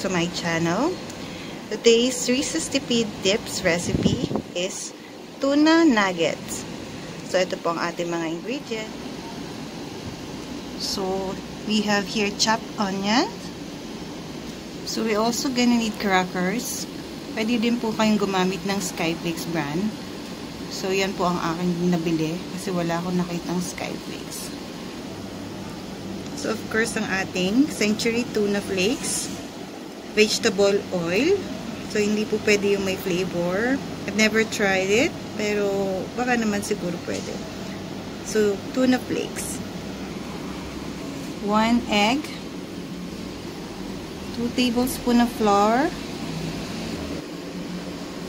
to my channel. Today's Reese's Tipid Dips recipe is tuna nuggets. So, ito po ang ating mga ingredients. So, we have here chopped onion. So, we also gonna need crackers. Pwede din po kayong gumamit ng Skyflakes brand. So, yan po ang aking nabili kasi wala akong nakitang Skyflakes. So, of course, ang ating Century Tuna Flakes, vegetable oil. So, hindi po pwede yung may flavor. I've never tried it, pero baka naman siguro pwede. So, tuna flakes. 1 egg. 2 tablespoons of flour.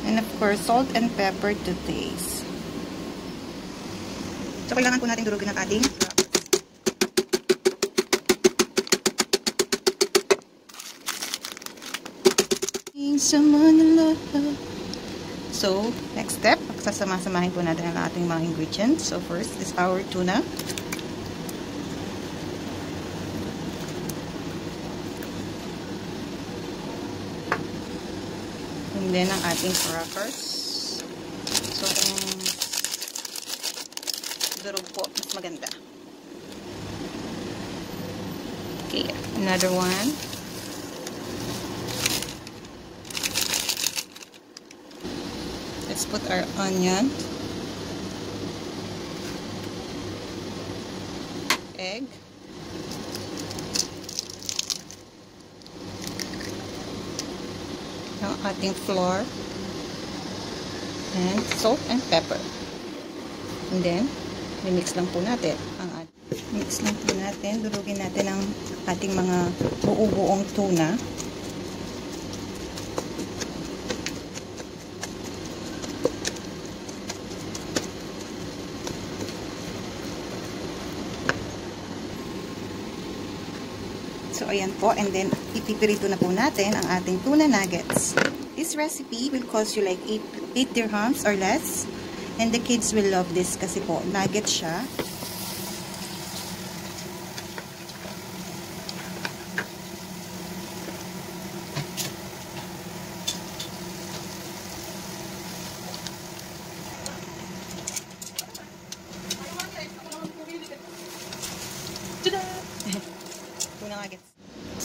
And of course, salt and pepper to taste. So, kailangan po natin durugin ang ating So, next step, sasama-samahin po natin ang ating mga ingredients. So, first is our tuna. And then, ang ating crackers. So, kung durog po, mas maganda. Okay, another one. Let's put our onion, egg, ang ating flour, and salt and pepper. And then, mix lang po natin. Mix lang po natin. Durugin natin ang ating mga buo-buong tuna. So, ayan po. And then, ipipirito na po natin ang ating tuna nuggets. This recipe will cost you like 8 dirhams or less. And the kids will love this kasi po, nuggets siya.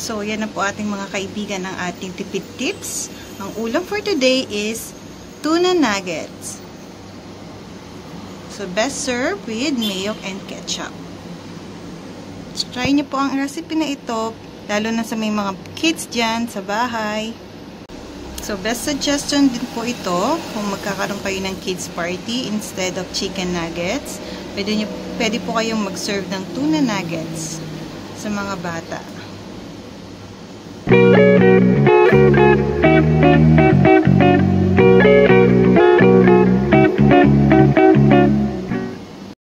So, yan na po ating mga kaibigan ng ating tipid tips. Ang ulam for today is tuna nuggets. So, best serve with mayo and ketchup. Try nyo po ang recipe na ito, lalo na sa may mga kids dyan sa bahay. So, best suggestion din po ito kung magkakaroon kayo ng kids party instead of chicken nuggets. Pwede po kayong mag-serve ng tuna nuggets sa mga bata.